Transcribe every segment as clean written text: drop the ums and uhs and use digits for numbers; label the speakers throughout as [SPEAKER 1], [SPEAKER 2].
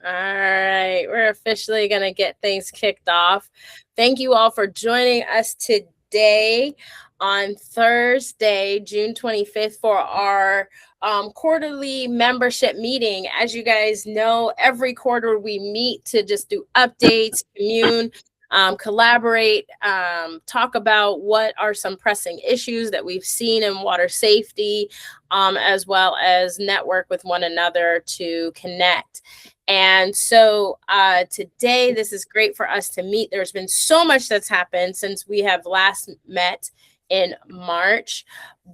[SPEAKER 1] All right, we're officially going to get things kicked off. Thank you all for joining us today on Thursday, June 25th, for our quarterly membership meeting. As you guys know, every quarter we meet to just do updates, collaborate, talk about what are some pressing issues that we've seen in water safety, as well as network with one another to connect. And so today, this is great for us to meet. There's been so much that's happened since we have last met in March.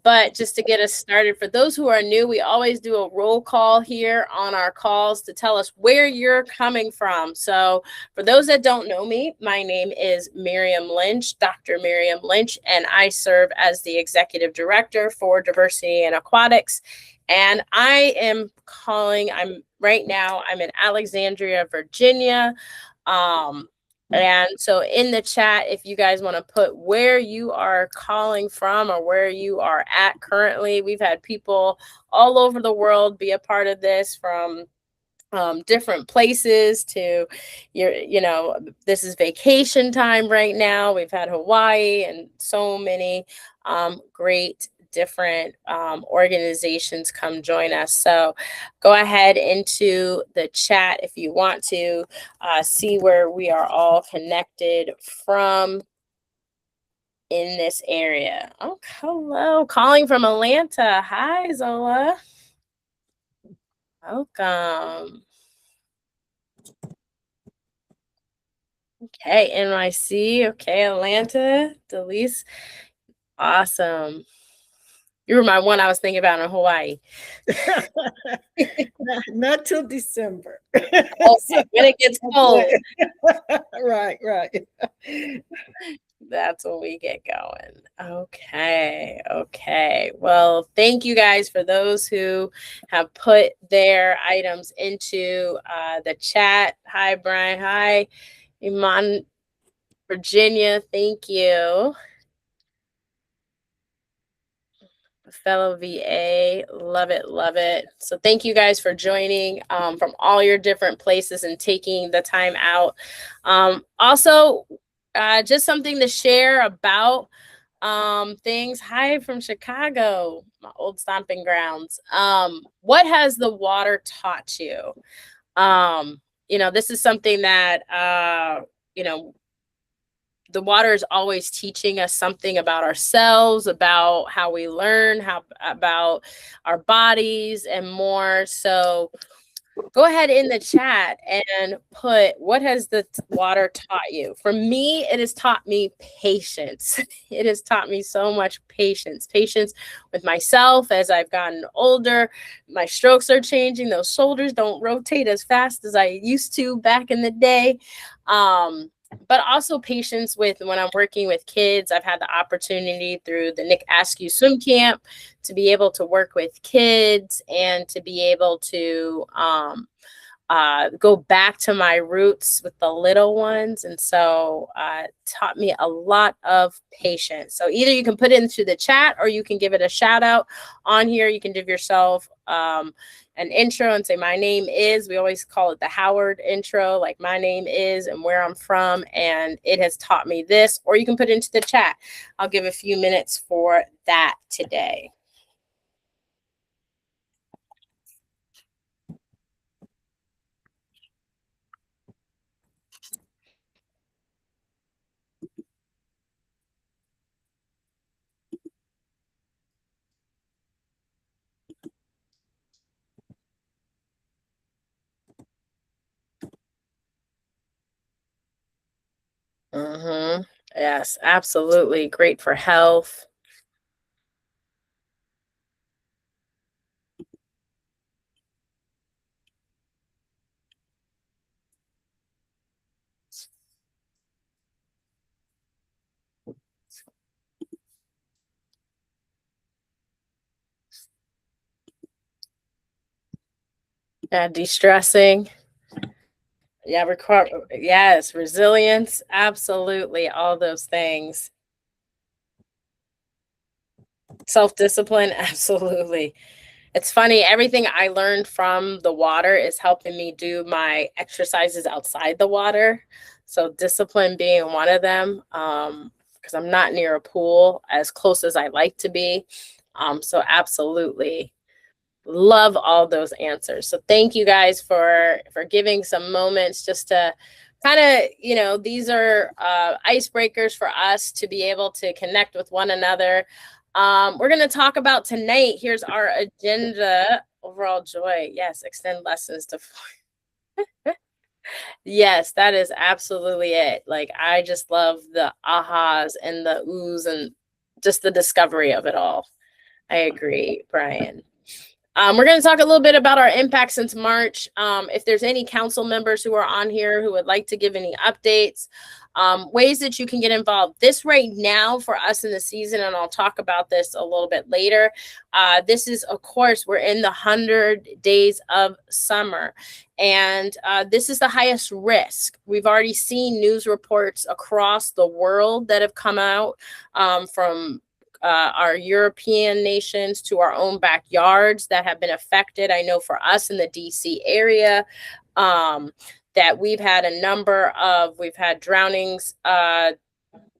[SPEAKER 1] But just to get us started, for those who are new, we always do a roll call here on our calls to tell us where you're coming from. So for those that don't know me, my name is Miriam Lynch, Dr. Miriam Lynch, and I serve as the Executive Director for Diversity in Aquatics. And I am right now, I'm in Alexandria, Virginia. And so in the chat, if you guys want to put where you are calling from or where you are at currently, we've had people all over the world be a part of this, from different places to this is vacation time right now. We've had Hawaii and so many great different organizations come join us. So go ahead into the chat if you want to see where we are all connected from in this area. Oh, hello, calling from Atlanta. Hi, Zola. Welcome. Okay, NYC. Okay, Atlanta. Delise. Awesome. You were my one I was thinking about in Hawaii.
[SPEAKER 2] Not till December.
[SPEAKER 1] Okay, when it gets cold.
[SPEAKER 2] Right.
[SPEAKER 1] That's when we get going. Okay. Well, thank you guys for those who have put their items into the chat. Hi, Brian. Hi, Iman, Virginia. Thank you. Fellow VA, love it. So thank you guys for joining from all your different places and taking the time out. Also, just something to share about things. Hi from Chicago, my old stomping grounds. What has the water taught you? This is something that the water is always teaching us something about ourselves, about how we learn, about our bodies and more. So go ahead in the chat and put, what has the water taught you? For me, it has taught me patience. It has taught me so much patience with myself as I've gotten older. My strokes are changing. Those shoulders don't rotate as fast as I used to back in the day. But also patience with when I'm working with kids. I've had the opportunity through the Nick Askew Swim Camp to be able to work with kids and to be able to go back to my roots with the little ones. And so taught me a lot of patience. So either you can put it into the chat or you can give it a shout out on here. You can give yourself an intro and say, my name is, we always call it the Howard intro, like my name is and where I'm from, and it has taught me this, or you can put it into the chat. I'll give a few minutes for that today. Yes, absolutely. Great for health. Yeah, de-stressing. Yeah, yes, resilience, absolutely, all those things. Self-discipline, absolutely. It's funny, everything I learned from the water is helping me do my exercises outside the water. So discipline being one of them, because I'm not near a pool as close as I like to be. So absolutely love all those answers. So thank you guys for giving some moments just to kind of, these are icebreakers for us to be able to connect with one another. We're going to talk about tonight. Here's our agenda. Overall joy. Yes, extend lessons to. Yes, that is absolutely it. Like, I just love the ahas and the oohs and just the discovery of it all. I agree, Brian. We're going to talk a little bit about our impact since March. If there's any council members who are on here who would like to give any updates, ways that you can get involved. This right now for us in the season, and I'll talk about this a little bit later. This is, of course, we're in the 100 days of summer, and this is the highest risk. We've already seen news reports across the world that have come out from our European nations to our own backyards that have been affected. I know for us in the DC area, that we've had drownings that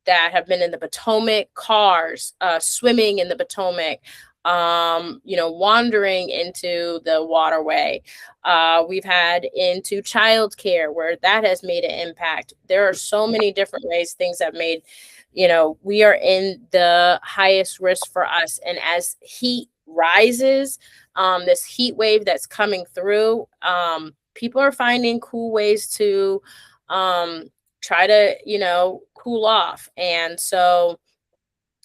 [SPEAKER 1] have been in the Potomac, cars swimming in the Potomac, wandering into the waterway. We've had into childcare where that has made an impact. There are so many different ways things have made. We are in the highest risk for us. And as heat rises, this heat wave that's coming through, people are finding cool ways to try to, cool off. And so,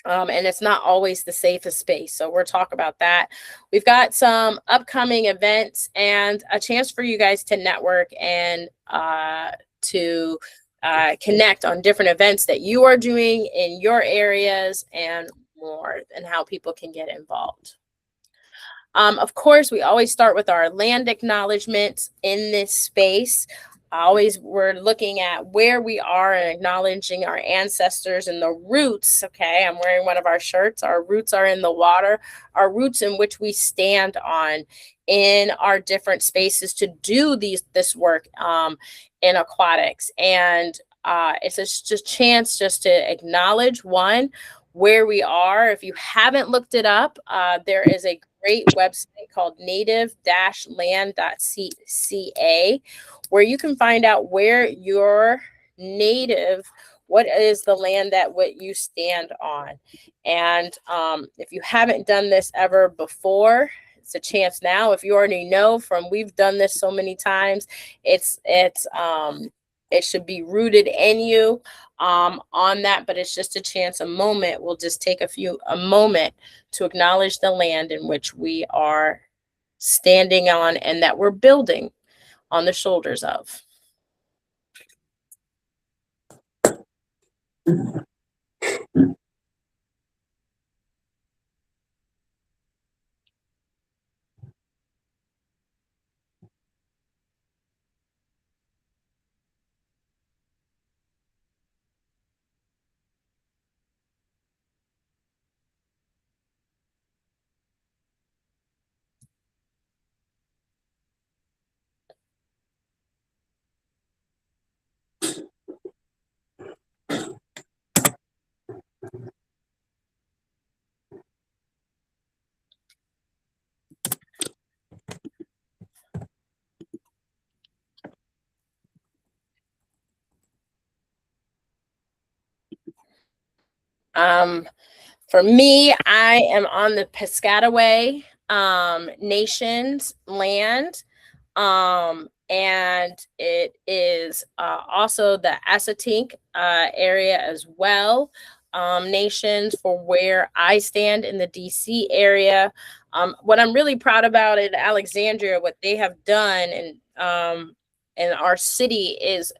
[SPEAKER 1] and it's not always the safest space. So we'll talk about that. We've got some upcoming events and a chance for you guys to network and to connect on different events that you are doing in your areas and more, and how people can get involved. Of course, we always start with our land acknowledgement in this space. We're looking at where we are and acknowledging our ancestors and the roots. Okay, I'm wearing one of our shirts. Our roots are in the water, our roots in which we stand on in our different spaces to do this work in aquatics. And it's just a chance just to acknowledge where we are. If you haven't looked it up, there is a great website called native-land.ca where you can find out where you're native, what is the land that what you stand on. And if you haven't done this ever before, it's a chance now. If you already know we've done this so many times, it should be rooted in you on that, but it's just a chance, a moment. We'll just take a moment to acknowledge the land in which we are standing on and that we're building on the shoulders of. For me, I am on the Piscataway Nation's land. And it is also the Assateague area as well. Nations for where I stand in the DC area. What I'm really proud about in Alexandria, what they have done in our city is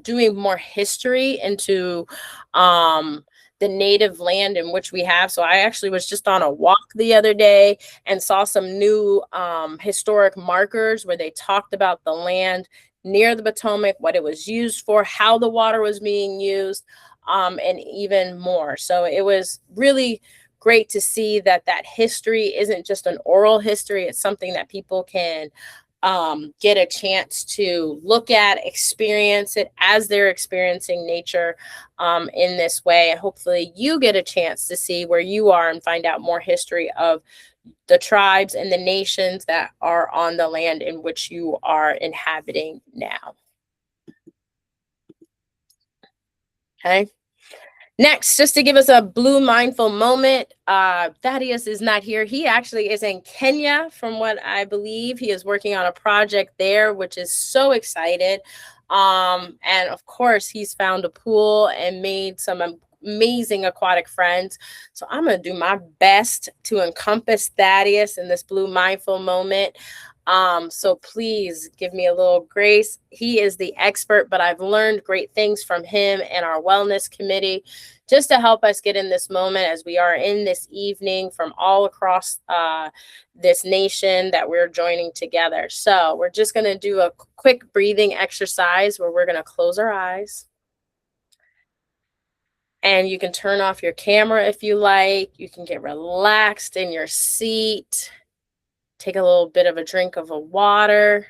[SPEAKER 1] doing more history into the native land in which we have. So I actually was just on a walk the other day and saw some new historic markers where they talked about the land near the Potomac, what it was used for, how the water was being used, and even more. So it was really great to see that history isn't just an oral history. It's something that people can get a chance to look at, experience it as they're experiencing nature in this way. And hopefully you get a chance to see where you are and find out more history of the tribes and the nations that are on the land in which you are inhabiting now. Okay. Next, just to give us a blue mindful moment, Thaddeus is not here. He actually is in Kenya, from what I believe. He is working on a project there, which is so excited. And of course, he's found a pool and made some amazing aquatic friends. So I'm going to do my best to encompass Thaddeus in this blue mindful moment. So please give me a little grace. He is the expert, but I've learned great things from him and our wellness committee just to help us get in this moment as we are in this evening from all across this nation that we're joining together. So we're just going to do a quick breathing exercise where we're going to close our eyes. And you can turn off your camera if you like. You can get relaxed in your seat. Take a little bit of a drink of a water.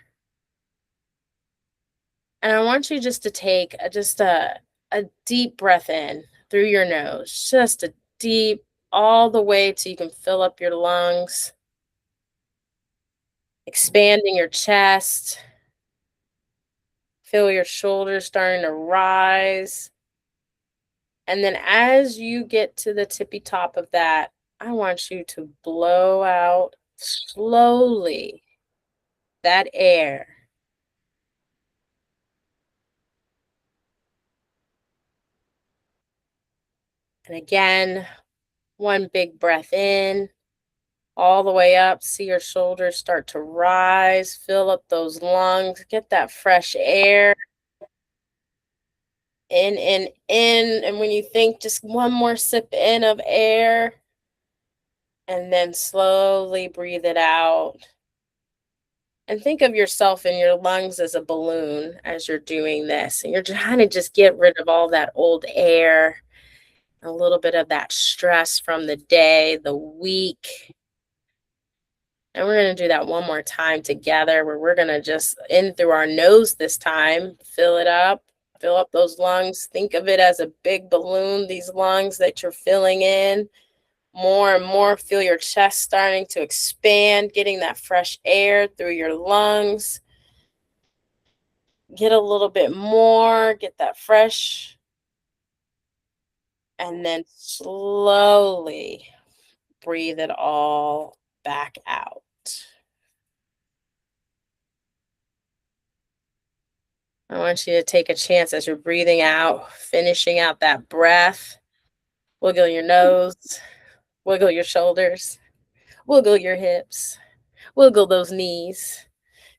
[SPEAKER 1] And I want you just to take a deep breath in through your nose, just a deep, all the way till you can fill up your lungs, expanding your chest. Feel your shoulders starting to rise. And then as you get to the tippy top of that, I want you to blow out slowly that air. And again, one big breath in, all the way up. See your shoulders start to rise. Fill up those lungs. Get that fresh air. In, in, in. And when you think, just one more sip in of air. And then slowly breathe it out. And think of yourself in your lungs as a balloon as you're doing this. And you're trying to just get rid of all that old air, a little bit of that stress from the day, the week. And we're going to do that one more time together, where we're going to just in through our nose this time, fill up those lungs. Think of it as a big balloon, these lungs that you're filling in. More and more, feel your chest starting to expand, getting that fresh air through your lungs. Get a little bit more, get that fresh. And then slowly breathe it all back out. I want you to take a chance as you're breathing out, finishing out that breath. Wiggle your nose, wiggle your shoulders, wiggle your hips, wiggle those knees,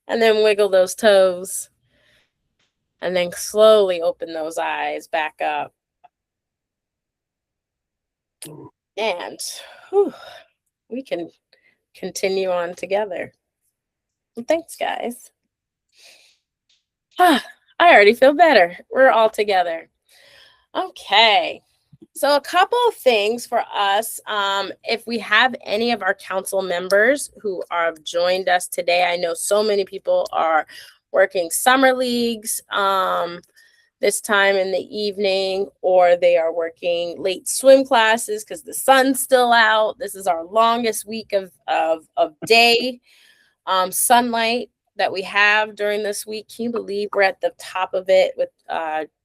[SPEAKER 1] and then wiggle those toes. And then slowly open those eyes back up. And we can continue on together. Well, thanks, guys. I already feel better. We're all together. Okay. So a couple of things for us. If we have any of our council members who have joined us today, I know so many people are working summer leagues this time in the evening, or they are working late swim classes because the sun's still out. This is our longest week of day sunlight that we have during this week. Can you believe we're at the top of it with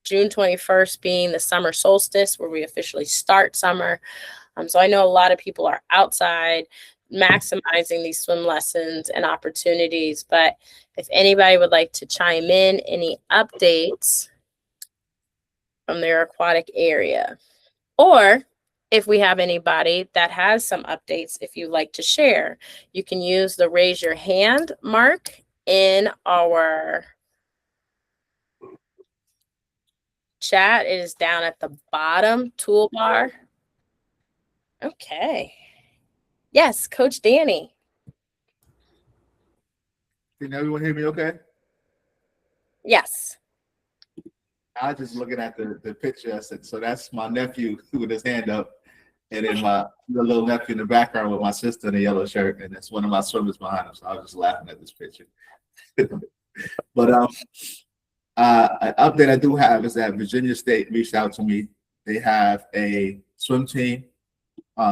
[SPEAKER 1] June 21st being the summer solstice, where we officially start summer. So I know a lot of people are outside maximizing these swim lessons and opportunities. But if anybody would like to chime in, any updates from their aquatic area, or if we have anybody that has some updates, if you'd like to share, you can use the raise your hand mark in our chat. It is down at the bottom toolbar. Okay. Yes, Coach Danny.
[SPEAKER 3] Can everyone hear me okay?
[SPEAKER 1] Yes.
[SPEAKER 3] I was just looking at the picture. I said, so that's my nephew with his hand up. And then my little nephew in the background with my sister in a yellow shirt, and that's one of my swimmers behind him. So I was just laughing at this picture. But an update I do have is that Virginia State reached out to me. They have a swim team,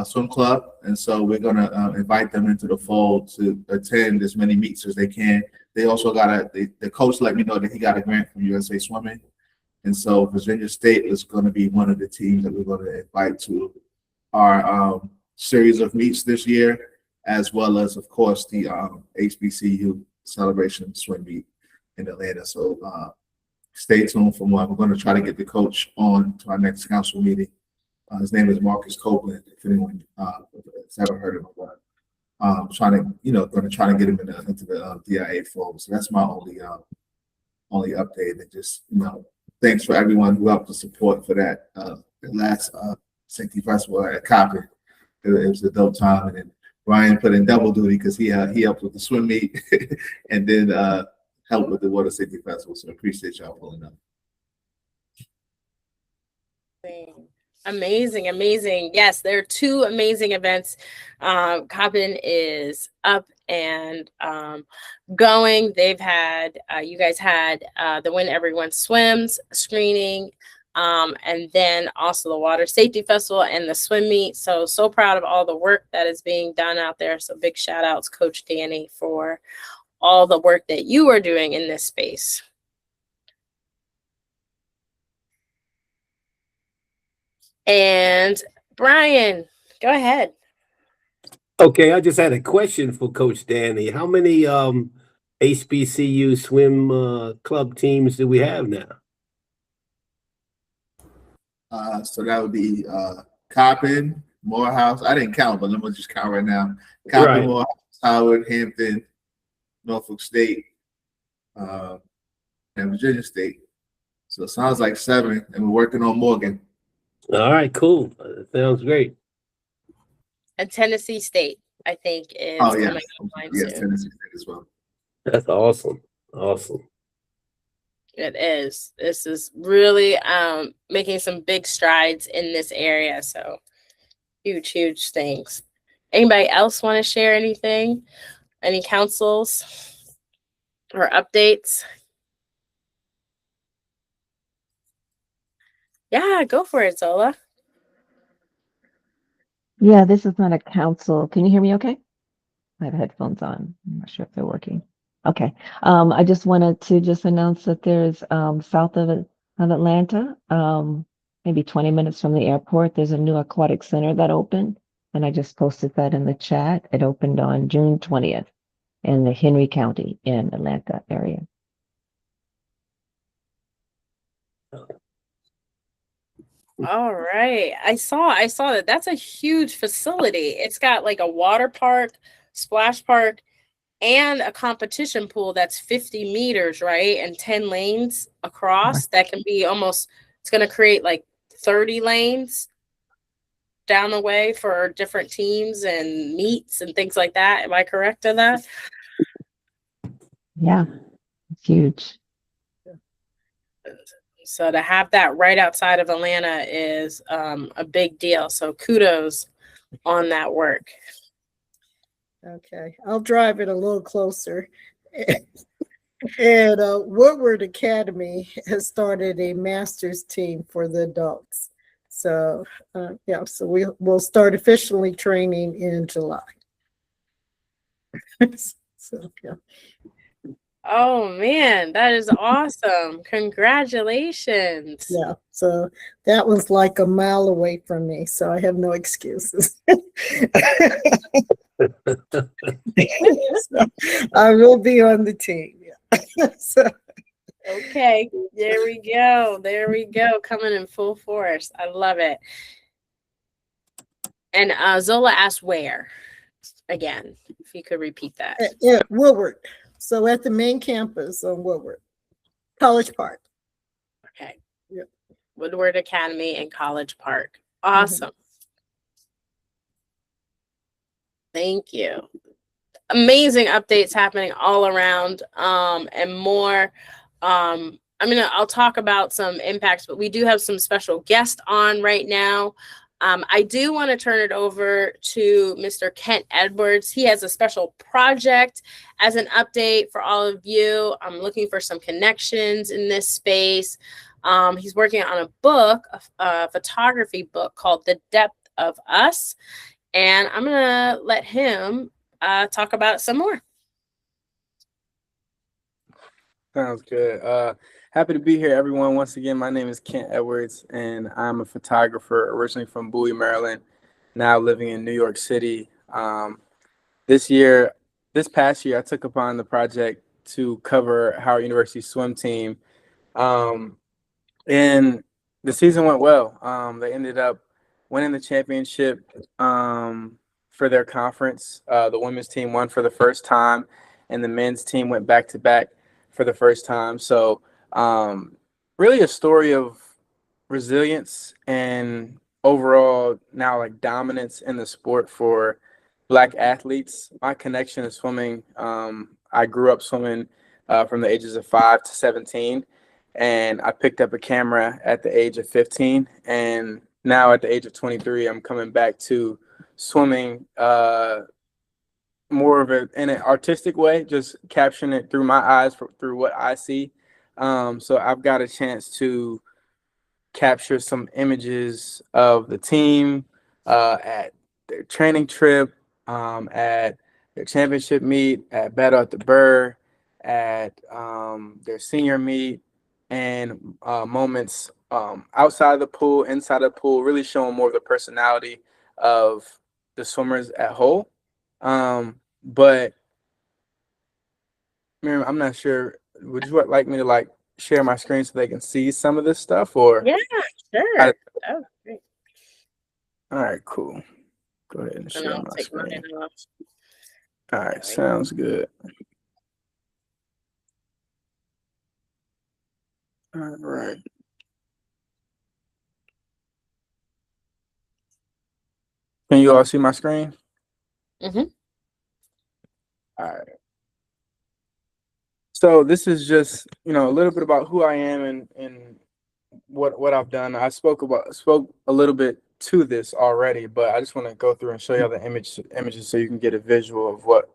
[SPEAKER 3] swim club, and so we're gonna invite them into the fold to attend as many meets as they can. They also got the coach let me know that he got a grant from USA Swimming, and so Virginia State is going to be one of the teams that we're going to invite to our series of meets this year, as well as, of course, the HBCU celebration swim meet in Atlanta. So stay tuned for more. We're going to try to get the coach on to our next council meeting. His name is Marcus Copeland. If anyone has ever heard of him, going to try to get him into the DIA fold. So that's my only update. And just thanks for everyone who helped to support for that the last Safety Festival at Coppin. It was a dope time, and then Ryan put in double duty because he helped with the swim meet and then helped with the Water Safety Festival. So I appreciate y'all pulling up.
[SPEAKER 1] Amazing, amazing. Yes, there are two amazing events. Coppin is up and going. They've had, you guys had the When Everyone Swims screening, and then also the Water Safety Festival and the swim meet. So proud of all the work that is being done out there. So big shout outs, Coach Danny, for all the work that you are doing in this space. And Brian, go ahead.
[SPEAKER 4] Okay, I just had a question for Coach Danny. How many HBCU swim club teams do we have now?
[SPEAKER 3] So that would be Coppin, Morehouse. I didn't count, but let me just count right now. Coppin, right. Morehouse, Howard, Hampton, Norfolk State, and Virginia State. So it sounds like 7, and we're working on Morgan.
[SPEAKER 4] All right, cool. Sounds great.
[SPEAKER 1] And Tennessee State, I think, is coming online soon.
[SPEAKER 3] Tennessee State as well.
[SPEAKER 4] That's awesome. Awesome.
[SPEAKER 1] It is. This is really making some big strides in this area. So huge, huge things. Anybody else want to share anything? Any councils or updates? Yeah, go for it, Zola.
[SPEAKER 5] Yeah, this is not a council. Can you hear me okay? I have headphones on. I'm not sure if they're working. Okay. I just wanted to just announce that there's south of Atlanta, maybe 20 minutes from the airport, there's a new aquatic center that opened. And I just posted that in the chat. It opened on June 20th in the Henry County in Atlanta area.
[SPEAKER 1] All right. I saw that. That's a huge facility. It's got like a water park, splash park, and a competition pool that's 50 meters, right? And 10 lanes across. That can be almost, it's going to create like 30 lanes down the way for different teams and meets and things like that. Am I correct in that?
[SPEAKER 5] Yeah, it's huge.
[SPEAKER 1] So to have that right outside of Atlanta is a big deal. So kudos on that work.
[SPEAKER 2] Okay, I'll drive it a little closer. And Woodward Academy has started a master's team for the adults. So so we'll start officially training in July. So yeah.
[SPEAKER 1] Oh man, that is awesome. Congratulations.
[SPEAKER 2] Yeah, so that was like a mile away from me, so I have no excuses. So I will be on the team. Yeah. So.
[SPEAKER 1] Okay, there we go. There we go. Coming in full force. I love it. And Zola asked where? Again, if you could repeat that.
[SPEAKER 2] Yeah, Woodward. So at the main campus on Woodward, College Park.
[SPEAKER 1] Okay.
[SPEAKER 2] Yep.
[SPEAKER 1] Woodward Academy and College Park. Awesome. Thank you. Amazing updates happening all around, and more. I'll talk about some impacts, but we do have some special guests on right now. I do want to turn it over to Mr. Kent Edwards. He has a special project as an update for all of you. I'm looking for some connections in this space. He's working on a book, a photography book called The Depth of Us. And I'm going to let him talk about it some more.
[SPEAKER 6] Sounds good. Happy to be here, everyone. Once again, my name is Kent Edwards, and I'm a photographer originally from Bowie, Maryland, now living in New York City. This past year, I took upon the project to cover Howard University swim team. And the season went well. They ended up winning the championship for their conference. The women's team won for the first time, and the men's team went back to back for the first time. So really a story of resilience and overall now like dominance in the sport for Black athletes. My connection to swimming, I grew up swimming from the ages of 5 to 17. And I picked up a camera at the age of 15. And now at the age of 23, I'm coming back to swimming more of in an artistic way, just capturing it through my eyes, through what I see. So I've got a chance to capture some images of the team at their training trip, at their championship meet, at Battle at the Burr, at their senior meet, and moments outside of the pool, inside of the pool, really showing more of the personality of the swimmers at whole. But Miriam, I'm not sure. Would you like me to like share my screen so they can see some of this stuff, or?
[SPEAKER 1] Yeah, sure. Oh, great.
[SPEAKER 6] All right, cool. Go ahead and
[SPEAKER 1] And
[SPEAKER 6] share
[SPEAKER 1] I'll
[SPEAKER 6] my
[SPEAKER 1] take
[SPEAKER 6] screen.
[SPEAKER 1] mine off.
[SPEAKER 6] All right, sounds good. All right. Can you all see my screen?
[SPEAKER 1] Mm-hmm.
[SPEAKER 6] All right. So this is just, a little bit about who I am and what I've done. I spoke a little bit to this already, but I just want to go through and show you all the images so you can get a visual of what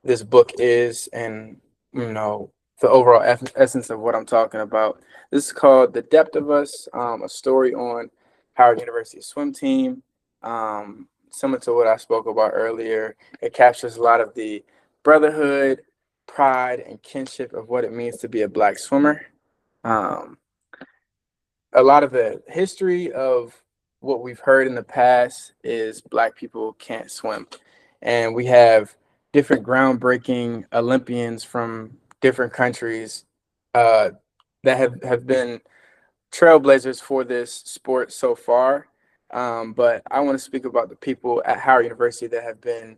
[SPEAKER 6] this book is and the overall essence of what I'm talking about. This is called The Depth of Us, a story on Howard University swim team. Similar to what I spoke about earlier, it captures a lot of the brotherhood, pride, and kinship of what it means to be a Black swimmer. A lot of the history of what we've heard in the past is Black people can't swim. And we have different groundbreaking Olympians from different countries that have been trailblazers for this sport so far. But I want to speak about the people at Howard University that have been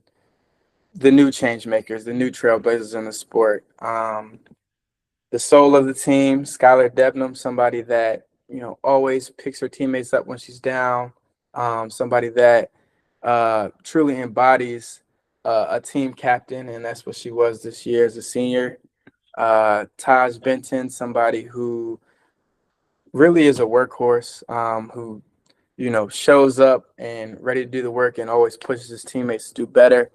[SPEAKER 6] the new change makers, the new trailblazers in the sport. The soul of the team, Skylar Debnam, somebody that always picks her teammates up when she's down. Somebody that truly embodies a team captain, and that's what she was this year as a senior. Taj Benton, somebody who really is a workhorse, who shows up and ready to do the work and always pushes his teammates to do better.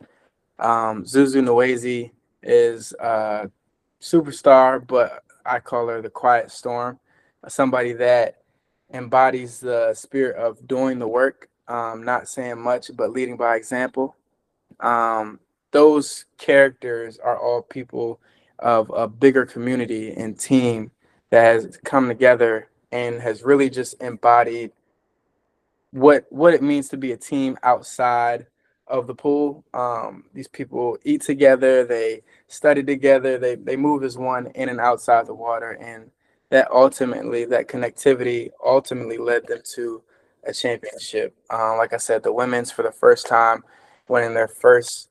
[SPEAKER 6] Zuzu Nwezi is a superstar, but I call her the quiet storm, somebody that embodies the spirit of doing the work, not saying much, but leading by example. Those characters are all people of a bigger community and team that has come together and has really just embodied what it means to be a team outside of the pool. These people eat together, they study together, they move as one in and outside the water, and that connectivity ultimately led them to a championship. Like I said, the women's for the first time winning their first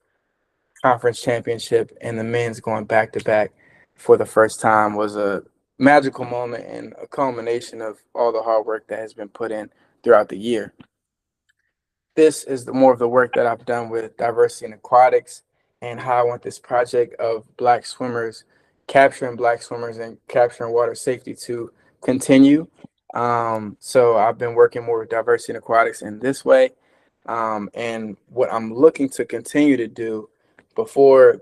[SPEAKER 6] conference championship, and the men's going back to back for the first time was a magical moment and a culmination of all the hard work that has been put in throughout the year. This is more of the work that I've done with Diversity in Aquatics and how I want this project of Black swimmers, capturing Black swimmers and capturing water safety to continue. So I've been working more with Diversity in Aquatics in this way. And what I'm looking to continue to do before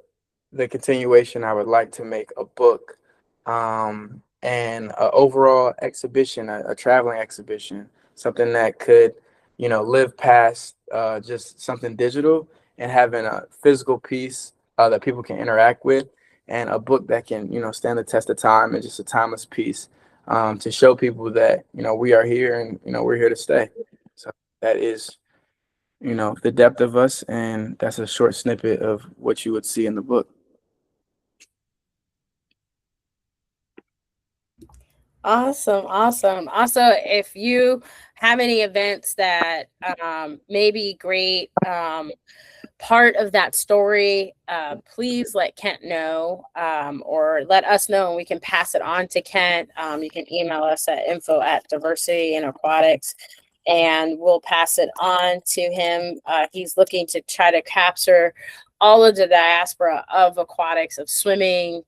[SPEAKER 6] the continuation, I would like to make a book and an overall exhibition, a traveling exhibition, something that could, live past just something digital and having a physical piece that people can interact with, and a book that can, stand the test of time and just a timeless piece to show people that, we are here and, we're here to stay. So that is, the depth of us, and that's a short snippet of what you would see in the book.
[SPEAKER 1] Awesome, awesome. Also, if you have any events that may be great part of that story, please let Kent know, or let us know, and we can pass it on to Kent. You can email us at info@Diversity in Aquatics, and we'll pass it on to him. He's looking to try to capture all of the diaspora of aquatics, of swimming,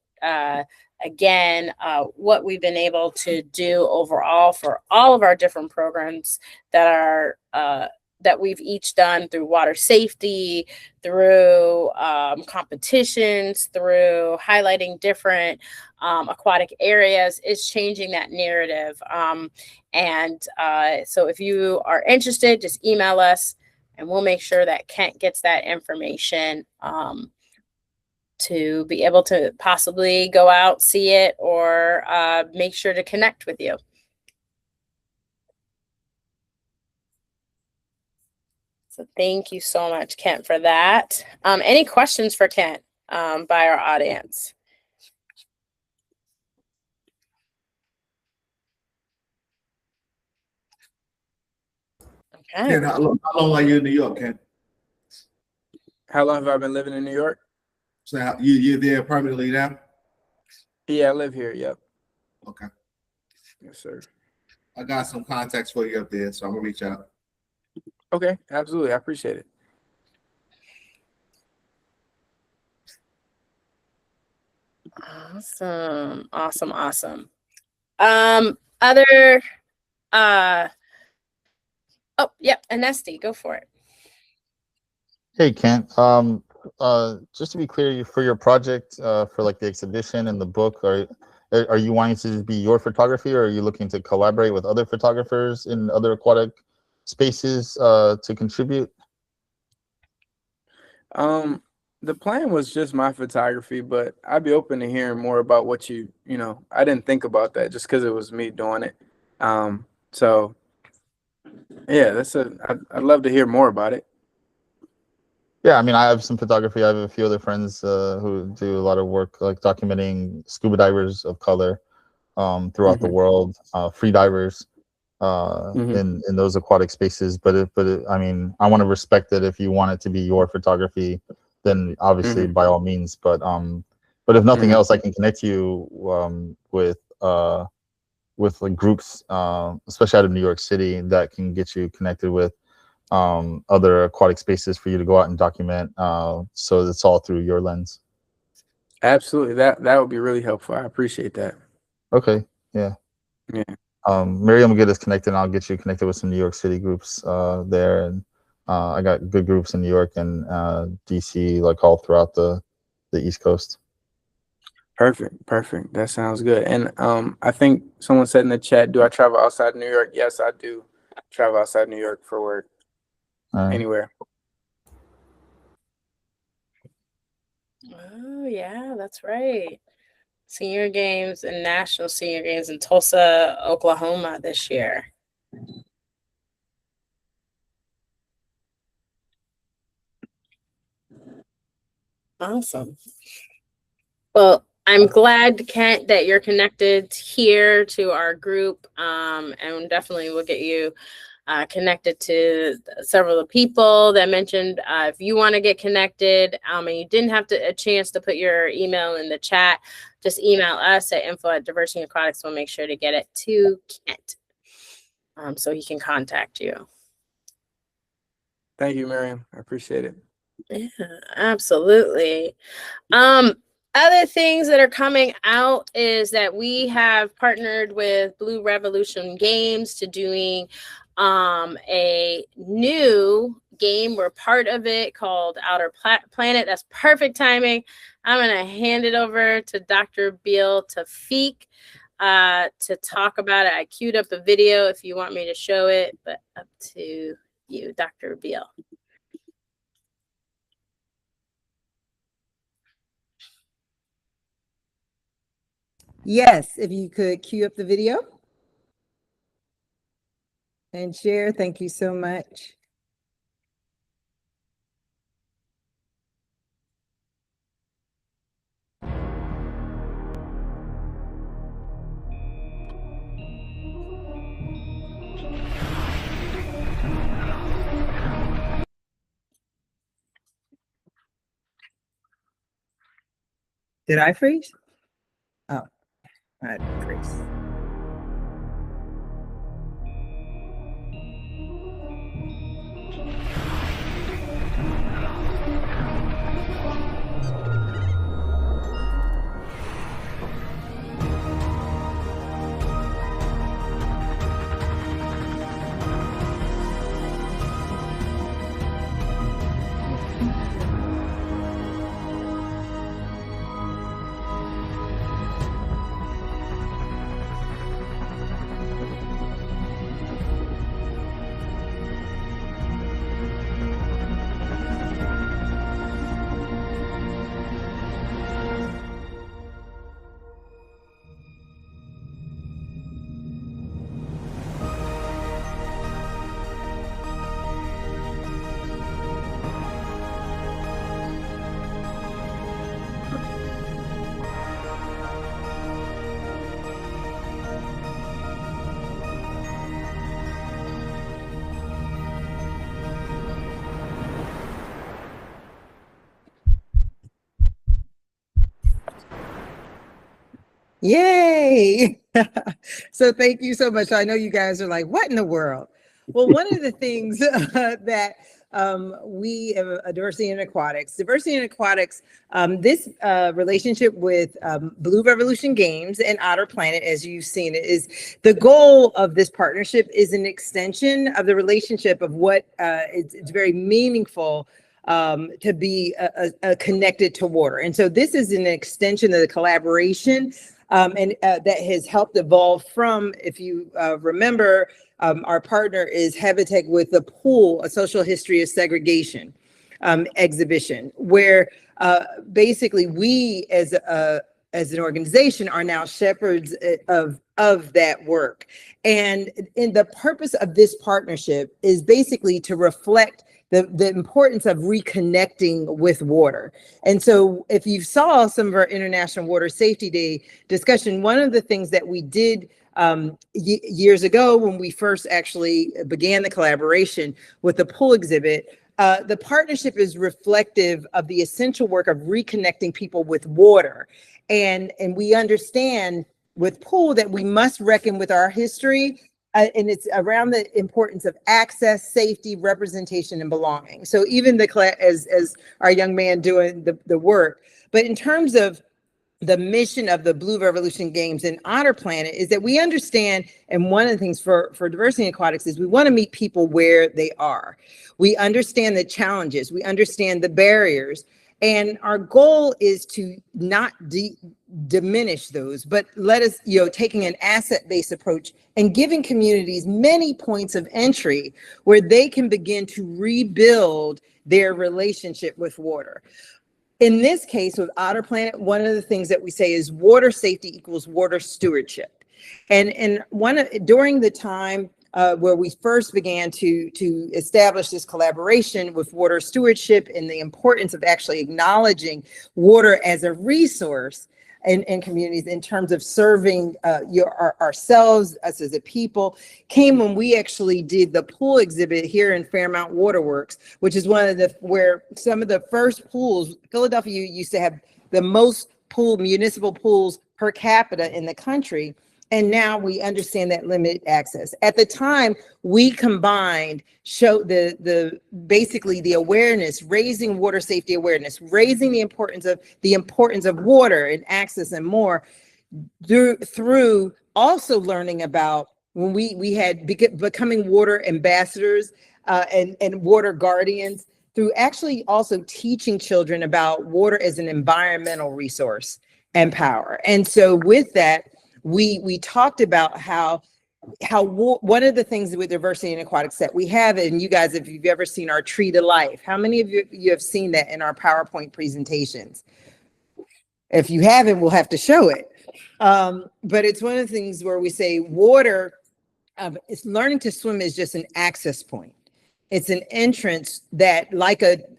[SPEAKER 1] again, what we've been able to do overall for all of our different programs that are that we've each done through water safety, through competitions, through highlighting different aquatic areas, is changing that narrative. So if you are interested, just email us and we'll make sure that Kent gets that information to be able to possibly go out, see it, or make sure to connect with you. So thank you so much, Kent, for that. Any questions for Kent by our audience? Okay.
[SPEAKER 3] Ken, how long are you in New York, Ken?
[SPEAKER 6] How long have I been living in New York?
[SPEAKER 3] So you're there permanently now?
[SPEAKER 6] Yeah, I live here. Yep.
[SPEAKER 3] Okay.
[SPEAKER 6] Yes, sir.
[SPEAKER 3] I got some contacts for you up there, so I'm gonna reach out.
[SPEAKER 6] Okay, absolutely. I appreciate it.
[SPEAKER 1] Awesome. Awesome. Awesome. Other oh, yep, Anesti, go for it.
[SPEAKER 7] Hey, Kent. Just to be clear, for your project, for like the exhibition and the book, are you wanting to just be your photography, or are you looking to collaborate with other photographers in other aquatic spaces to contribute?
[SPEAKER 6] The plan was just my photography, but I'd be open to hearing more about what I didn't think about that just because it was me doing it. So yeah, I'd love to hear more about it.
[SPEAKER 7] Yeah, I mean, I have some photography. I have a few other friends who do a lot of work like documenting scuba divers of color throughout the world, free divers in those aquatic spaces. I mean, I want to respect that if you want it to be your photography, then obviously by all means. But if nothing else, I can connect you with like groups, especially out of New York City, that can get you connected with other aquatic spaces for you to go out and document. So it's all through your lens.
[SPEAKER 6] Absolutely. That would be really helpful. I appreciate that.
[SPEAKER 7] Okay. Yeah.
[SPEAKER 6] Yeah.
[SPEAKER 7] Miriam will get us connected, and I'll get you connected with some New York City groups there. And I got good groups in New York and DC, like all throughout the East Coast.
[SPEAKER 6] Perfect. That sounds good. And I think someone said in the chat, do I travel outside New York? Yes, I do travel outside New York for work. Anywhere.
[SPEAKER 1] Oh yeah, that's right. Senior games and national senior games in Tulsa, Oklahoma this year. Awesome. Well, I'm glad, Kent, that you're connected here to our group, and definitely we'll get you connected to several of the people that mentioned. If you want to get connected and you didn't have a chance to put your email in the chat, just email us at info@diversityaquatics. We'll make sure to get it to Kent so he can contact you.
[SPEAKER 6] Thank you, Miriam. I appreciate it.
[SPEAKER 1] Yeah, absolutely. other things that are coming out is that we have partnered with Blue Revolution Games to doing a new game. We're part of it called Outer Planet. That's perfect timing. I'm going to hand it over to Dr. Beal Tafik to talk about it. I queued up a video if you want me to show it, but up to you, Dr. Beal.
[SPEAKER 8] Yes, if you could cue up the video and share. Thank you so much. Did I freeze? Oh, I freeze. Yay! So thank you so much. I know you guys are like, what in the world? Well, one of the things that we have Diversity in Aquatics. Diversity in Aquatics, this relationship with Blue Revolution Games and Outer Planet, as you've seen it, is the goal of this partnership is an extension of the relationship of what it's very meaningful to be connected to water. And so this is an extension of the collaboration and that has helped evolve from, if you remember, our partner is Habitat with the Pool, a social history of segregation exhibition, where basically we as an organization are now shepherds of that work. And in the purpose of this partnership is basically to reflect the importance of reconnecting with water. And so if you saw some of our International Water Safety Day discussion, one of the things that we did years ago when we first actually began the collaboration with the pool exhibit, the partnership is reflective of the essential work of reconnecting people with water. And we understand with pool that we must reckon with our history, and it's around the importance of access, safety, representation, and belonging. So even as our young man doing the work, but in terms of the mission of the Blue Revolution Games and Otter Planet is that we understand, and one of the things for Diversity in Aquatics is we want to meet people where they are. We understand the challenges, we understand the barriers, and our goal is to not diminish those, but let us, taking an asset-based approach and giving communities many points of entry where they can begin to rebuild their relationship with water. In this case with Otter Planet, one of the things that we say is water safety equals water stewardship. And during the time where we first began to establish this collaboration with water stewardship and the importance of actually acknowledging water as a resource in communities in terms of serving ourselves, us as a people, came when we actually did the pool exhibit here in Fairmount Waterworks, which is where some of the first pools. Philadelphia used to have the most municipal pools per capita in the country. And now we understand that limited access. At the time, we combined the basically the awareness, raising water safety awareness, raising the importance of water and access and more through also learning about when we had becoming water ambassadors and water guardians, through actually also teaching children about water as an environmental resource and power. And so with that, we talked about how one of the things with Diversity in Aquatics that we have, and you guys, if you've ever seen our Tree to Life, how many of you have seen that in our PowerPoint presentations? If you haven't, we'll have to show it. But it's one of the things where we say water, it's learning to swim is just an access point. It's an entrance that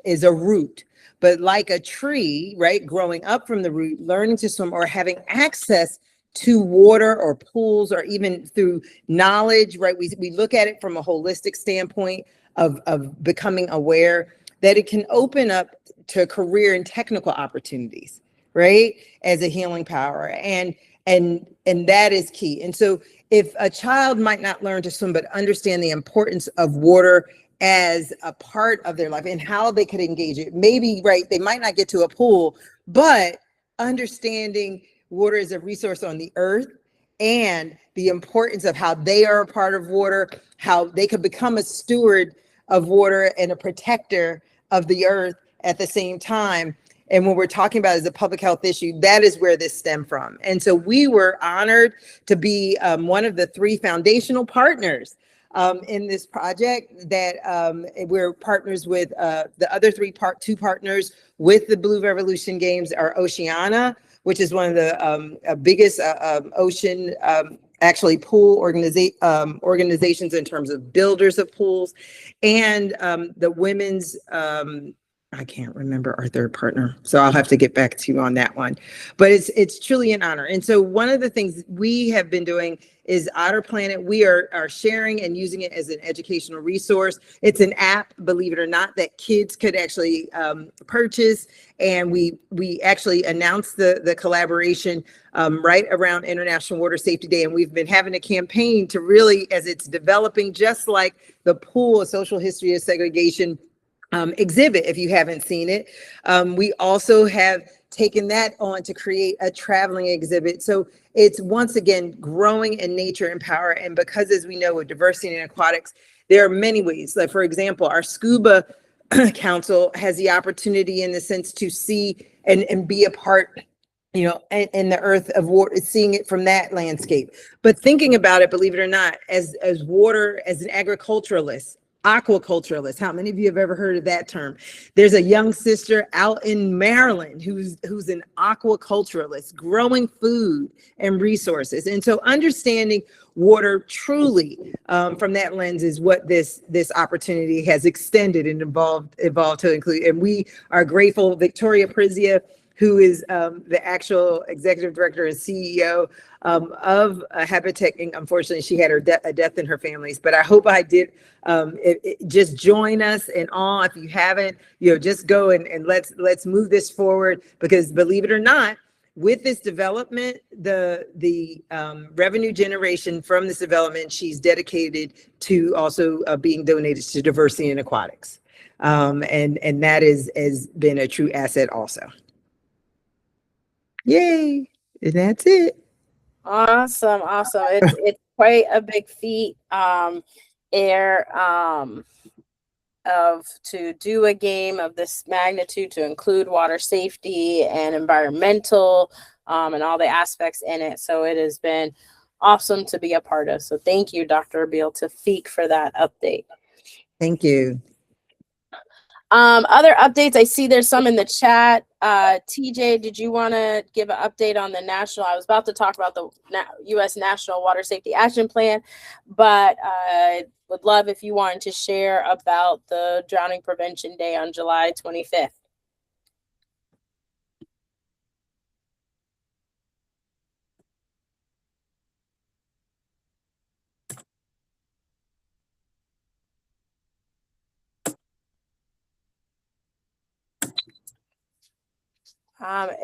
[SPEAKER 8] is a root, but like a tree, right? Growing up from the root, learning to swim or having access to water or pools, or even through knowledge, right? We look at it from a holistic standpoint of becoming aware that it can open up to career and technical opportunities, right? As a healing power. And that is key. And so if a child might not learn to swim, but understand the importance of water as a part of their life and how they could engage it, maybe, right, they might not get to a pool, but understanding water is a resource on the earth and the importance of how they are a part of water, how they could become a steward of water and a protector of the earth at the same time. And when we're talking about it as a public health issue, that is where this stemmed from. And so we were honored to be one of the 3 foundational partners in this project, that we're partners with the other 2 partners with the Blue Revolution Games are Oceana, which is one of the biggest ocean actually pool organizations in terms of builders of pools, and the women's I can't remember our 3rd partner, so I'll have to get back to you on that one. But it's truly an honor. And so one of the things we have been doing is Otter Planet. We are sharing and using it as an educational resource. It's an app, believe it or not, that kids could actually purchase. And we actually announced the collaboration right around International Water Safety Day. And we've been having a campaign to really, as it's developing, just like the Pool, A Social History of Segregation exhibit, if you haven't seen it. We also have taken that on to create a traveling exhibit. So it's once again growing in nature and power. And because, as we know, with Diversity in Aquatics, there are many ways. Like, for example, our Scuba Council has the opportunity, in the sense, to see and be a part, you know, in the earth of water, seeing it from that landscape. But thinking about it, believe it or not, as water, as an agriculturalist, aquaculturalist. How many of you have ever heard of that term? There's a young sister out in Maryland who's an aquaculturalist, growing food and resources. And so understanding water truly from that lens is what this opportunity has extended and evolved to include. And we are grateful. Victoria Prizia, who is the actual executive director and CEO of Habitat Inc. Unfortunately, she had a death in her families, but I hope I did just join us in awe. If you haven't, just go and let's move this forward, because believe it or not, with this development, the revenue generation from this development, she's dedicated to also being donated to Diversity in Aquatics. And that has been a true asset also. Yay. And that's it.
[SPEAKER 1] Awesome. It's quite a big feat to do a game of this magnitude, to include water safety and environmental and all the aspects in it. So it has been awesome to be a part of. So thank you, Dr. Abil Tafiq, for that update.
[SPEAKER 8] Thank you.
[SPEAKER 1] Other updates, I see there's some in the chat. TJ, did you want to give an update on the national? I was about to talk about the U.S. National Water Safety Action Plan, but I would love if you wanted to share about the Drowning Prevention Day on July 25th.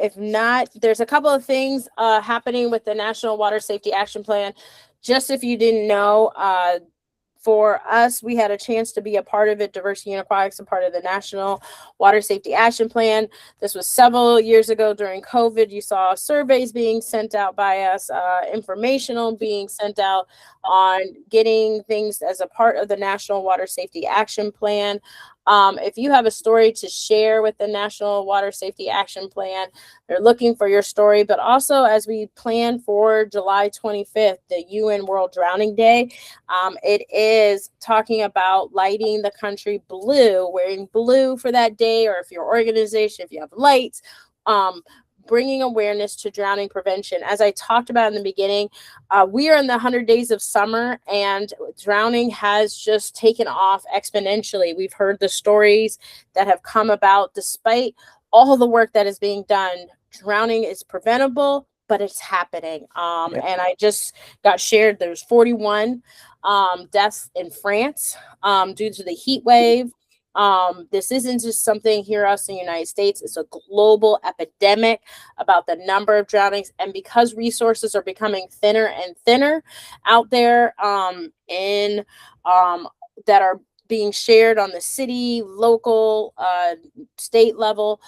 [SPEAKER 1] If not, there's a couple of things happening with the National Water Safety Action Plan. Just if you didn't know, for us, we had a chance to be a part of it. Diversity in Aquatics, a part of the National Water Safety Action Plan. This was several years ago during COVID. You saw surveys being sent out by us, informational being sent out on getting things as a part of the National Water Safety Action Plan. If you have a story to share with the National Water Safety Action Plan, they're looking for your story. But also, as we plan for July 25th, the UN World Drowning Day, it is talking about lighting the country blue, wearing blue for that day, or if your organization, if you have lights, bringing awareness to drowning prevention. As I talked about in the beginning, we are in the 100 days of summer, and drowning has just taken off exponentially. We've heard the stories that have come about despite all the work that is being done. Drowning is preventable, but it's happening. And I just got shared there's 41 deaths in France due to the heat wave. This isn't just something here us in the United States. It's a global epidemic about the number of drownings. And because resources are becoming thinner and thinner out there that are being shared on the city, local, state level,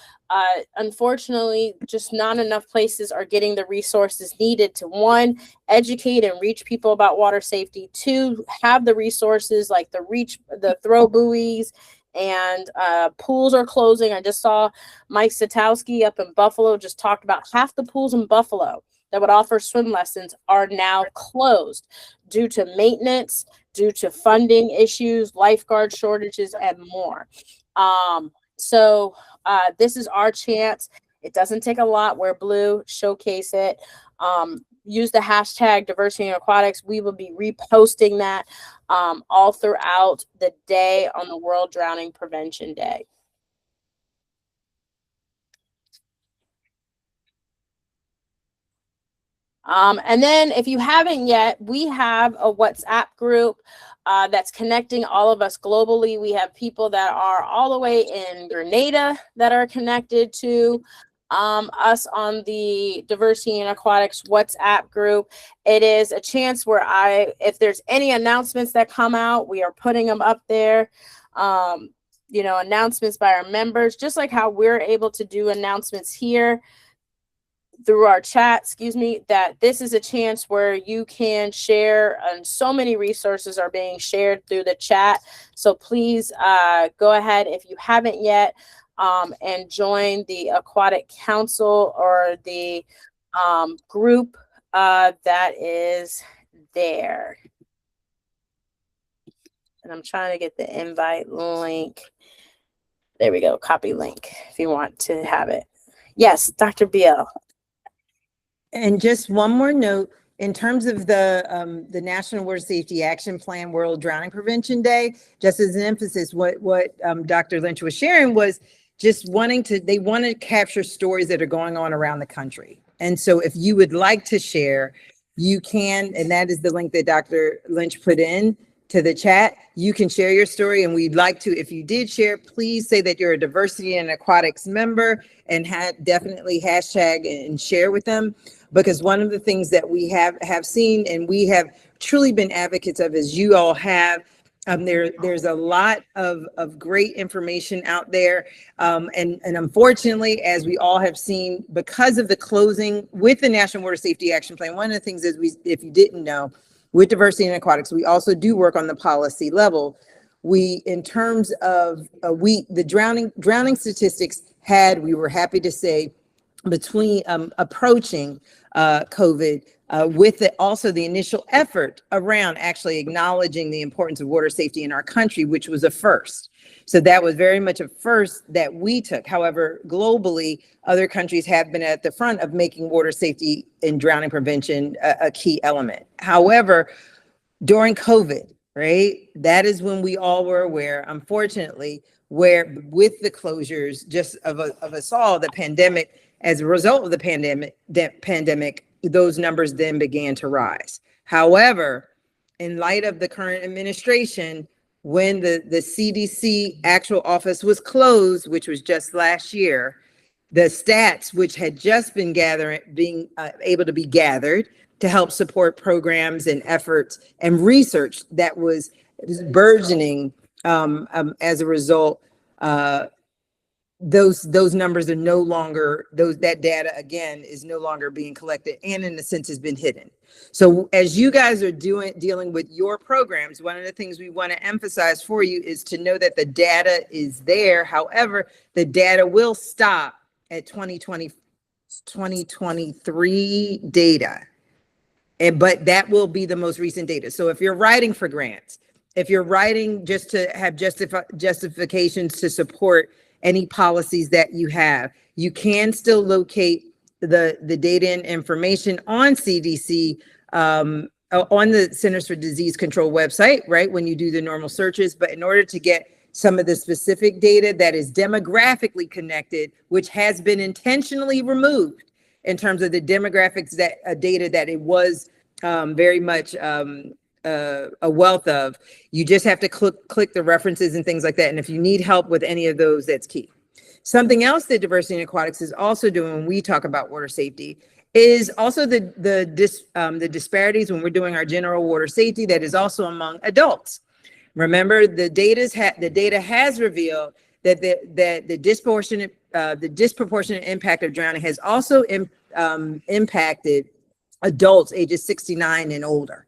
[SPEAKER 1] unfortunately, just not enough places are getting the resources needed to, one, educate and reach people about water safety, two, have the resources like the throw buoys, and pools are closing. I just saw Mike Satowski up in Buffalo just talked about half the pools in Buffalo that would offer swim lessons are now closed due to maintenance, due to funding issues, lifeguard shortages, and more. So this is our chance. It doesn't take a lot. Wear blue, showcase it. Use the hashtag Diversity in Aquatics. We will be reposting that all throughout the day on the World Drowning Prevention Day. And then if you haven't yet, we have a WhatsApp group that's connecting all of us globally. We have people that are all the way in Grenada that are connected to us on the Diversity in Aquatics WhatsApp group. It is a chance where if there's any announcements that come out, we are putting them up there. Announcements by our members, just like how we're able to do announcements here through our chat, that this is a chance where you can share, and so many resources are being shared through the chat. So please go ahead if you haven't yet and join the Aquatic Council or the group that is there. And I'm trying to get the invite link. There we go, copy link if you want to have it. Yes, Dr. BL.
[SPEAKER 8] And just one more note, in terms of the National Water Safety Action Plan World Drowning Prevention Day, just as an emphasis, what Dr. Lynch was sharing was just they want to capture stories that are going on around the country. And so if you would like to share, you can, and that is the link that Dr. Lynch put in to the chat. You can share your story, and we'd like to, if you did share, please say that you're a Diversity in Aquatics member and definitely hashtag and share with them. Because one of the things that we have seen and we have truly been advocates of, as you all have, there's a lot of great information out there. And unfortunately, as we all have seen, because of the closing with the National Water Safety Action Plan, one of the things is if you didn't know, with Diversity in Aquatics, we also do work on the policy level. In terms of the drowning statistics we were happy to say, between approaching COVID with also the initial effort around actually acknowledging the importance of water safety in our country, which was a first. So that was very much a first that we took. However, globally, other countries have been at the front of making water safety and drowning prevention a key element. However, during COVID, right, that is when we all were aware, unfortunately, where with the closures just of us all, the pandemic, as a result of the pandemic, those numbers then began to rise. However, in light of the current administration, when the CDC actual office was closed, which was just last year, the stats, which had just been being able to be gathered to help support programs and efforts and research that was burgeoning as a result. Those numbers are no longer, that data again is no longer being collected, and in a sense has been hidden. So as you guys are dealing with your programs, one of the things we want to emphasize for you is to know that the data is there. However, the data will stop at 2023 data. But that will be the most recent data. So if you're writing for grants, if you're writing just to have justifications to support any policies that you have, you can still locate the data and information on CDC, on the Centers for Disease Control website, right, when you do the normal searches. But in order to get some of the specific data that is demographically connected, which has been intentionally removed in terms of the demographics data that it was very much a wealth of, you just have to click the references and things like that. And if you need help with any of those, that's key. Something else that Diversity in Aquatics is also doing when we talk about water safety is also the disparities when we're doing our general water safety that is also among adults. Remember, the data has revealed that the disproportionate impact of drowning has also impacted adults ages 69 and older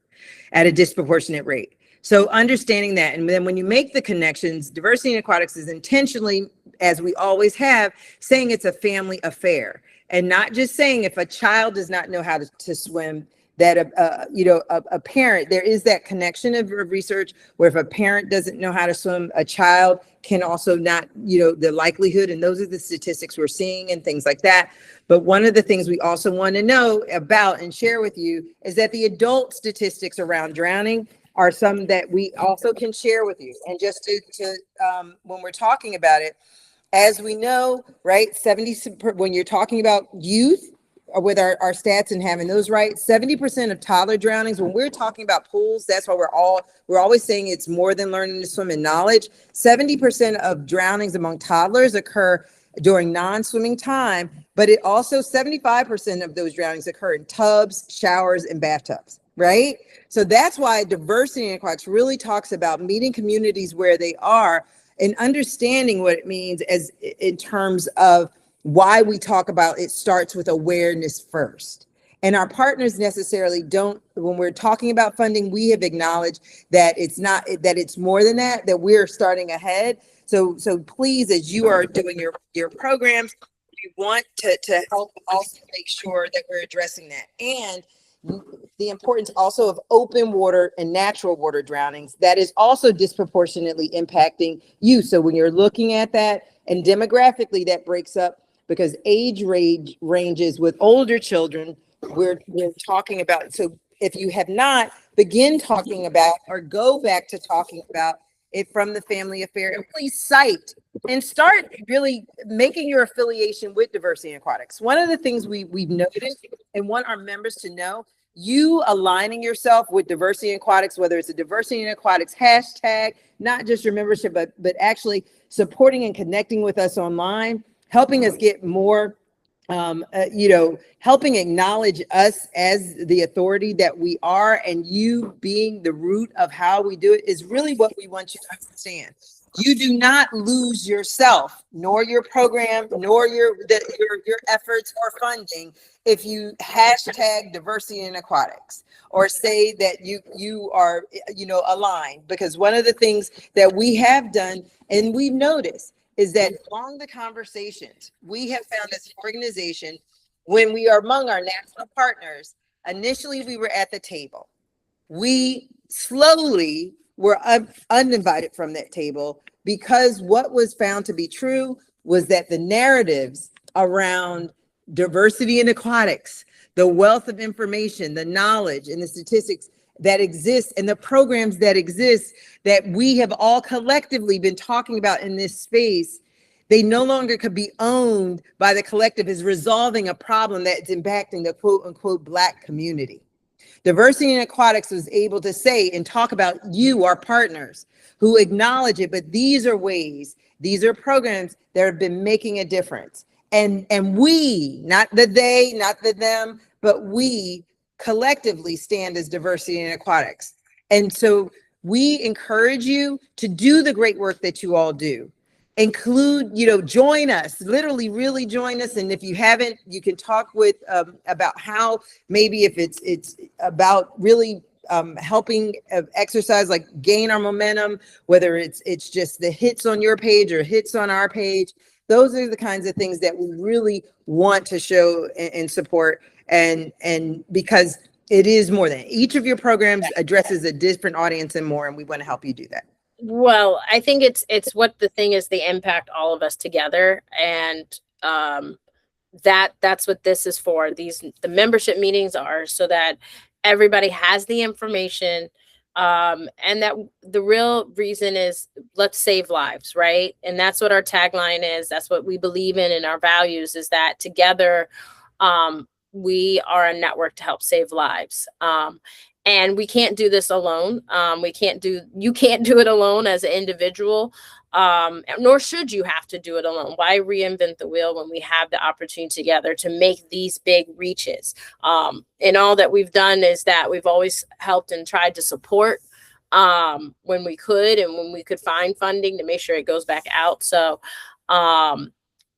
[SPEAKER 8] at a disproportionate rate. So understanding that, and then when you make the connections, Diversity in Aquatics is intentionally, as we always have, saying it's a family affair, and not just saying if a child does not know how to swim, that a parent, there is that connection of research where if a parent doesn't know how to swim, a child can also not, the likelihood, and those are the statistics we're seeing and things like that. But one of the things we also want to know about and share with you is that the adult statistics around drowning are some that we also can share with you. And just to when we're talking about it, as we know, right, when you're talking about youth, with our stats and having those right, 70% of toddler drownings, when we're talking about pools, that's why we're always saying it's more than learning to swim and knowledge. 70% of drownings among toddlers occur during non-swimming time, but it also 75% of those drownings occur in tubs, showers, and bathtubs, right? So that's why Diversity in Aquatics really talks about meeting communities where they are and understanding what it means as in terms of why we talk about it starts with awareness first. And our partners necessarily don't, when we're talking about funding, we have acknowledged that it's not, that it's more than that we're starting ahead. So please, as you are doing your programs, we want to help also make sure that we're addressing that. And the importance also of open water and natural water drownings, that is also disproportionately impacting youth. So when you're looking at that, and demographically that breaks up, because age ranges with older children, we're talking about. So if you have not, begin talking about or go back to talking about it from the family affair, and please cite and start really making your affiliation with Diversity in Aquatics. One of the things we've noticed and want our members to know, you aligning yourself with Diversity in Aquatics, whether it's a Diversity in Aquatics hashtag, not just your membership, but actually supporting and connecting with us online, helping us get more, helping acknowledge us as the authority that we are, and you being the root of how we do it is really what we want you to understand. You do not lose yourself, nor your program, nor your efforts or funding if you hashtag Diversity in Aquatics or say that you are, aligned. Because one of the things that we have done and we've noticed is that along the conversations, we have found as an organization, when we are among our national partners, initially we were at the table. We slowly were uninvited from that table because what was found to be true was that the narratives around diversity in aquatics, the wealth of information, the knowledge and the statistics that exist and the programs that exist that we have all collectively been talking about in this space, they no longer could be owned by the collective as resolving a problem that's impacting the quote unquote Black community. Diversity in Aquatics was able to say and talk about you, our partners, who acknowledge it, but these are ways, these are programs that have been making a difference. And we, not the they, not the them, but we collectively stand as Diversity in Aquatics. And so we encourage you to do the great work that you all do. Include, join us, literally really join us. And if you haven't, you can talk with about how maybe if it's about really helping exercise, like gain our momentum, whether it's just the hits on your page or hits on our page. Those are the kinds of things that we really want to show and support. And because it is more than each of your programs addresses a different audience and more, and we want to help you do that.
[SPEAKER 1] Well, I think it's what the thing is, they impact all of us together. And that's what this is for. The membership meetings are so that everybody has the information. And that the real reason is let's save lives, right? And that's what our tagline is. That's what we believe in our values, is that together we are a network to help save lives. And we can't do this alone. You can't do it alone as an individual, nor should you have to do it alone. Why reinvent the wheel when we have the opportunity together to make these big reaches? And all that we've done is that we've always helped and tried to support when we could, and when we could find funding to make sure it goes back out. So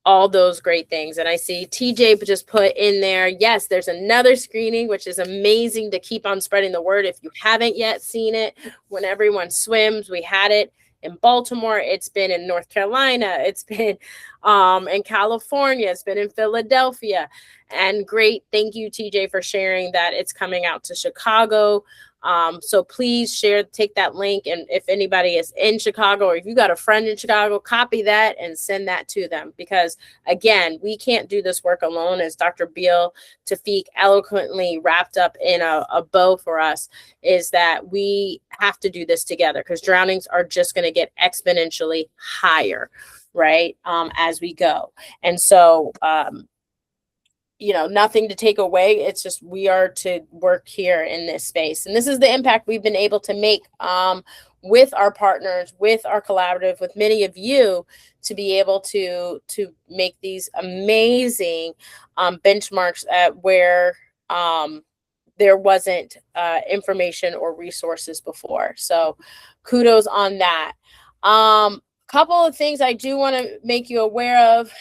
[SPEAKER 1] all those great things. And I see TJ just put in there, yes, there's another screening, which is amazing to keep on spreading the word. If you haven't yet seen it, when everyone swims, we had it in Baltimore, it's been in North Carolina, it's been in California, it's been in Philadelphia. And great, thank you, TJ, for sharing that it's coming out to Chicago. So please take that link. And if anybody is in Chicago, or if you got a friend in Chicago, copy that and send that to them. Because again, we can't do this work alone, as Dr. Beal Tafik eloquently wrapped up in a bow for us, is that we have to do this together, because drownings are just going to get exponentially higher, right? As we go. And so, nothing to take away. It's just, we are to work here in this space. And this is the impact we've been able to make with our partners, with our collaborative, with many of you, to be able to make these amazing benchmarks at where there wasn't information or resources before. So kudos on that. Couple of things I do want to make you aware of.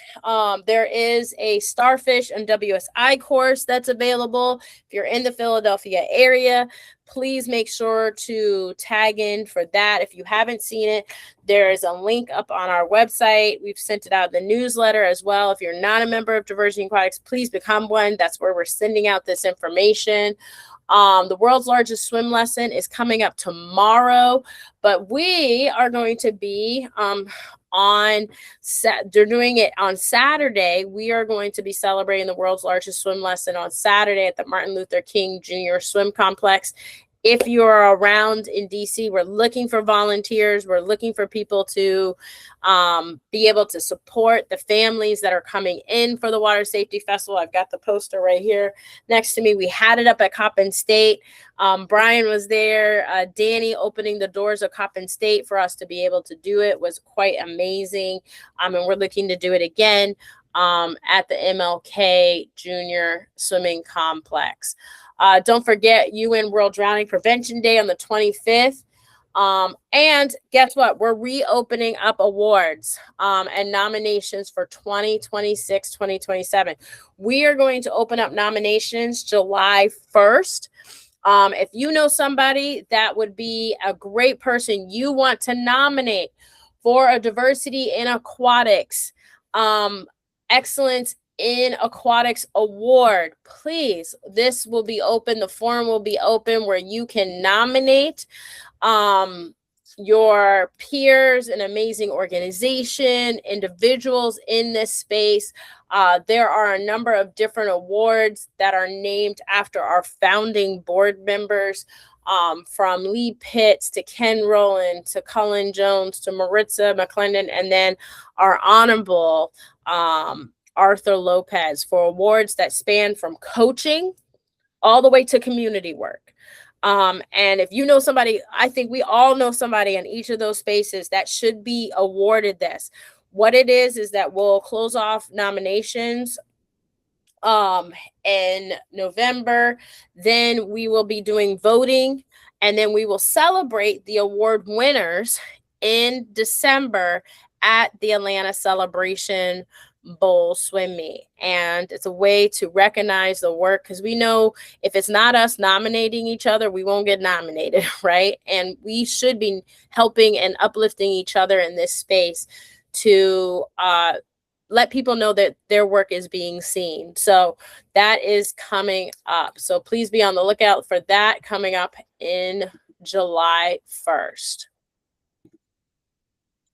[SPEAKER 1] There is a Starfish and WSI course that's available. If you're in the Philadelphia area, please make sure to tag in for that. If you haven't seen it, there is a link up on our website. We've sent it out in the newsletter as well. If you're not a member of Diversity in Aquatics, please become one. That's where we're sending out this information. The world's largest swim lesson is coming up tomorrow, but we are going to be they're doing it on Saturday. We are going to be celebrating the world's largest swim lesson on Saturday at the Martin Luther King Jr. Swim Complex. If you're around in DC, we're looking for volunteers. We're looking for people to be able to support the families that are coming in for the Water Safety Festival. I've got the poster right here next to me. We had it up at Coppin State. Brian was there. Danny opening the doors of Coppin State for us to be able to do it was quite amazing. And we're looking to do it again at the MLK Junior Swimming Complex. Don't forget UN World Drowning Prevention Day on the 25th. And guess what? We're reopening up awards and nominations for 2026, 2027. We are going to open up nominations July 1st. If you know somebody that would be a great person you want to nominate for a Diversity in Aquatics Excellence in Aquatics Award, please, this will be open. The forum will be open where you can nominate your peers, an amazing organization, individuals in this space. There are a number of different awards that are named after our founding board members, from Lee Pitts to Ken Rowland to Cullen Jones to Maritza McClendon, and then our honorable Arthur Lopez, for awards that span from coaching all the way to community work. And if you know somebody, I think we all know somebody in each of those spaces that should be awarded this. what it is that we'll close off nominations in November. Then we will be doing voting, and then we will celebrate the award winners in December at the Atlanta Celebration Bowl swim meet. And it's a way to recognize the work, because we know if it's not us nominating each other, we won't get nominated, right? And we should be helping and uplifting each other in this space to let people know that their work is being seen. So that is coming up. So please be on the lookout for that coming up in July 1st.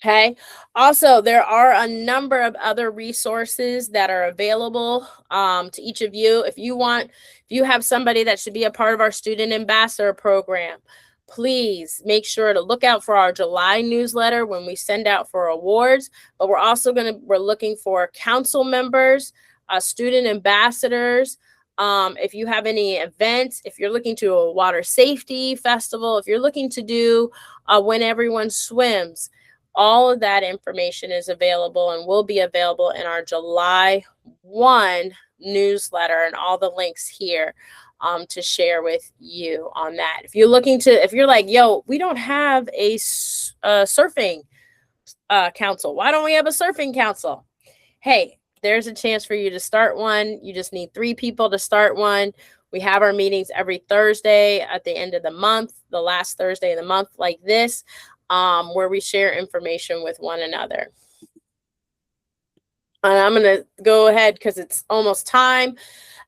[SPEAKER 1] Okay. Also, there are a number of other resources that are available to each of you. If you have somebody that should be a part of our student ambassador program, please make sure to look out for our July newsletter when we send out for awards. But we're also we're looking for council members, student ambassadors. If you have any events, if you're looking to do a water safety festival, if you're looking to do when everyone swims, all of that information is available and will be available in our July 1 newsletter, and all the links here to share with you on that. If you're like, yo, we don't have a surfing council. Why don't we have a surfing council? Hey, there's a chance for you to start one. You just need 3 people to start one. We have our meetings every Thursday at the end of the month, the last Thursday of the month, like this, where we share information with one another. And I'm going to go ahead because it's almost time.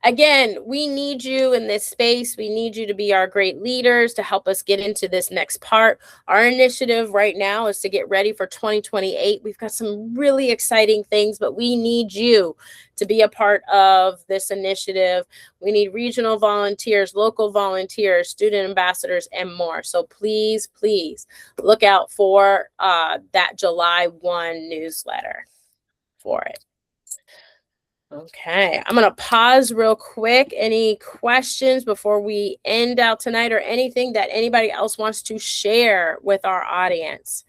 [SPEAKER 1] Again, we need you in this space. We need you to be our great leaders to help us get into this next part. Our initiative right now is to get ready for 2028. We've got some really exciting things, but we need you to be a part of this initiative. We need regional volunteers, local volunteers, student ambassadors, and more. So please, please look out for that July 1 newsletter for it. Okay, I'm going to pause real quick. Any questions before we end out tonight, or anything that anybody else wants to share with our audience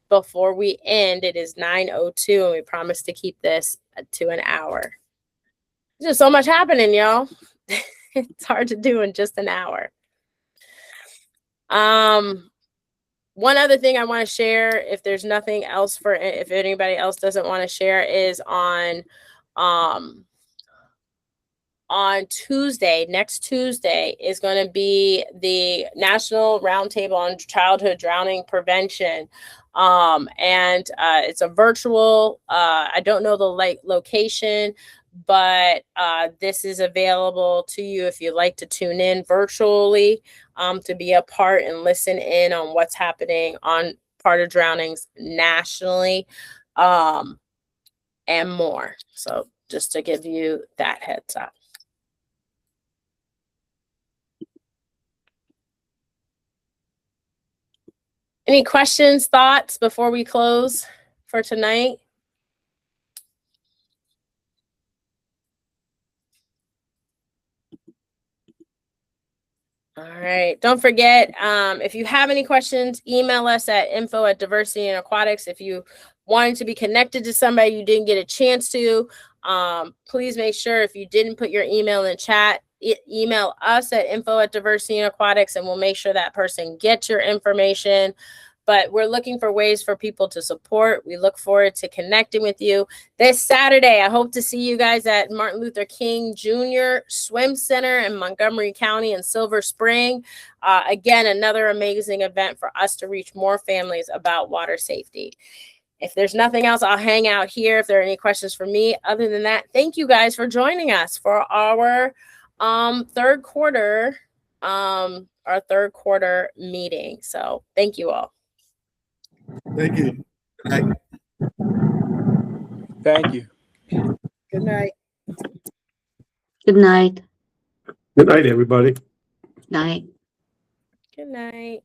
[SPEAKER 1] before we end? It is 9:02 and we promise to keep this to an hour. There's just so much happening, y'all. It's hard to do in just an hour. One other thing I want to share, if there's nothing else if anybody else doesn't want to share, is on Tuesday, next Tuesday, is going to be the National Roundtable on Childhood Drowning Prevention. And it's a virtual, I don't know the location, but this is available to you if you'd like to tune in virtually to be a part and listen in on what's happening on part of drownings nationally. And more. So just to give you that heads up. Any questions, thoughts before we close for tonight? All right. Don't forget, if you have any questions, email us at info@Diversity In Aquatics. If you wanted to be connected to somebody you didn't get a chance to, please make sure, if you didn't put your email in chat, email us at info@Diversity In Aquatics, and we'll make sure that person gets your information. But we're looking for ways for people to support. We look forward to connecting with you this Saturday. I hope to see you guys at Martin Luther King Jr. Swim Center in Montgomery County in Silver Spring. Again, another amazing event for us to reach more families about water safety. If there's nothing else, I'll hang out here if there are any questions for me. Other than that, thank you guys for joining us for our third quarter meeting. So thank you all.
[SPEAKER 3] Thank you. Good night.
[SPEAKER 6] Thank you.
[SPEAKER 2] Good night.
[SPEAKER 9] Good night.
[SPEAKER 4] Good night, everybody.
[SPEAKER 9] Night.
[SPEAKER 1] Good night.